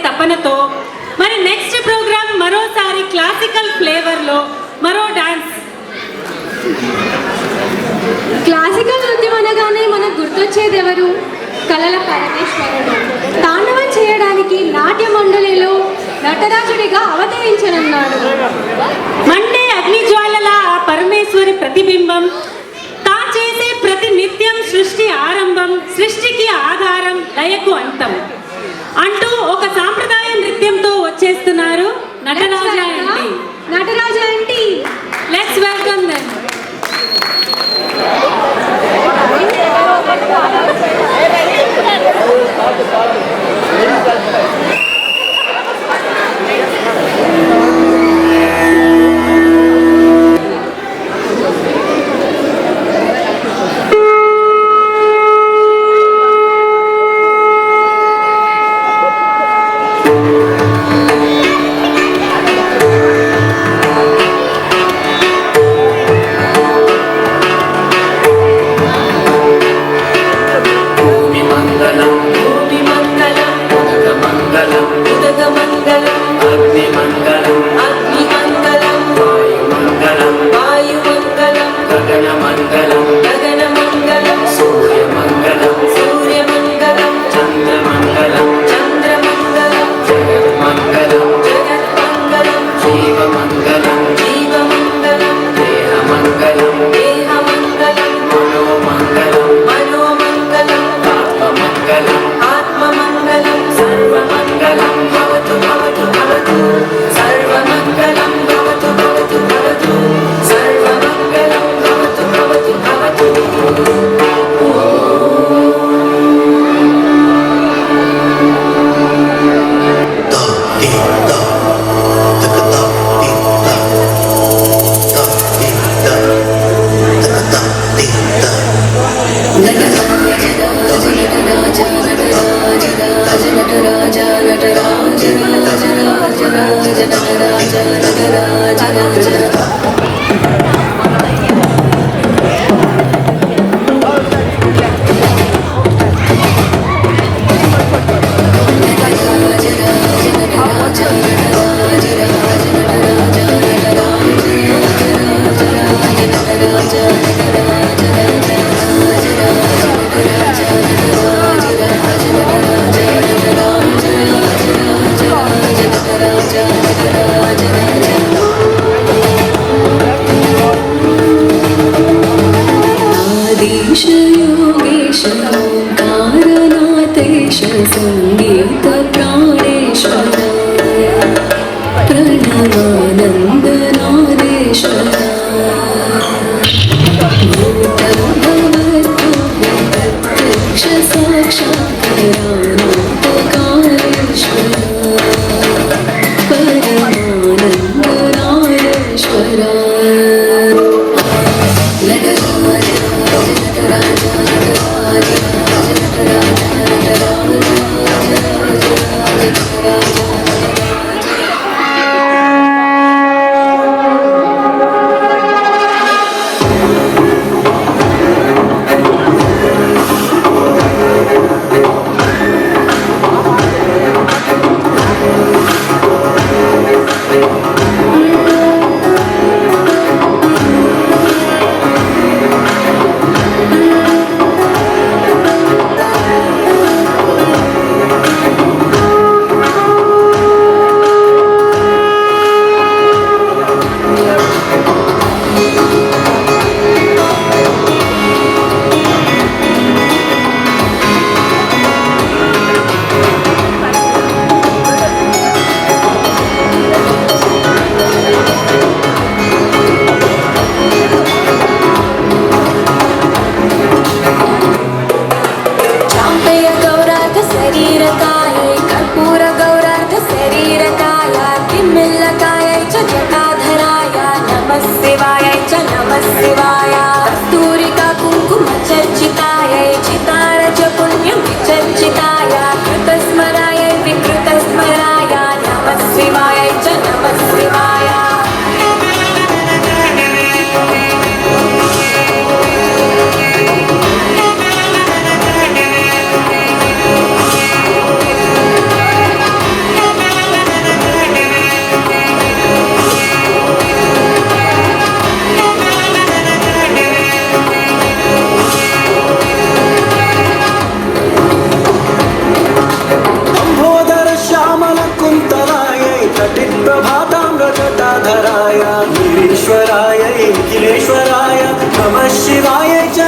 తపనతో మరి next programme మరోసారి క్లాసికల్ ఫ్లేవర్లో మరో డాన్స్. క్లాసికల్ నృత్యం అనగానే మనకు గుర్తొచ్చేది ఎవరు? కళల పరమేశ్వరుడు. తాండవం చేయడానికి నాట్య మండలిలో నటరాజుడిగా అవతరించనున్నాడు. మండే అగ్నిజ్వాలల ఆ పరమేశ్వరి ప్రతిబింబం, తా చేసే ప్రతి నిత్యం సృష్టి ఆరంభం, సృష్టికి ఆధారం, లయకు అంతం అంటూ ఒక సాంప్రదాయ నృత్యంతో వచ్చేస్తున్నారు Nataraja aunty. Nataraja aunty, let's welcome them. संगीत प्राणेश्वर प्रणवानंद नादेश्वर प्रत्यक्ष साक्षात्कारेश्वर परमानंद नादेश्वर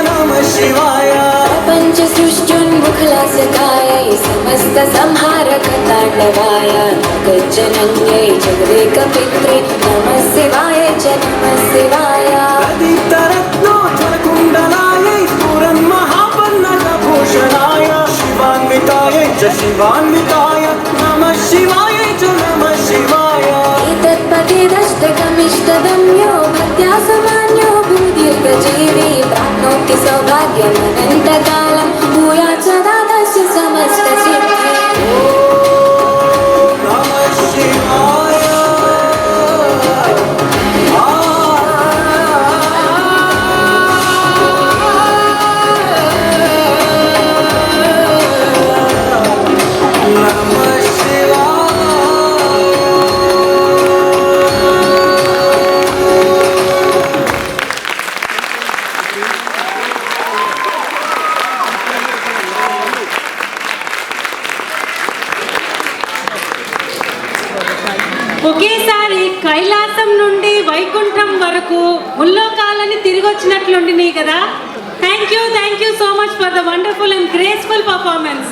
नमः शिवाय प्रपञ्च सृष्टुन्मुखलासकाय समस्त संहारक ताण्डवाय गज्जनन्यै जगदेकपित्रे नमः शिवाय च नमः शिवाय प्रदीप्तरत्नोज्ज्वलकुण्डलायै स्फुरन्महापन्नगभूषणाय शिवान्विताय च शिवान्विताय नमः शिवाय च नमः शिवाय एतत्पदेदष्टकमिष्टदम्यो भक्त्या समान्यो भूदीर्घजीवी प्राप्नोति सौभाग्यमनन्तकालं भूयात् सदा तस्य समस्तसिद्धिः ॐ नमः शिवाय नमः शिवाय ఒకేసారి కైలాసం నుండి వైకుంఠం వరకు ముల్లోకాలని తిరిగి వచ్చినట్లుండినాయి కదా. Thank you so much for the wonderful and graceful performance.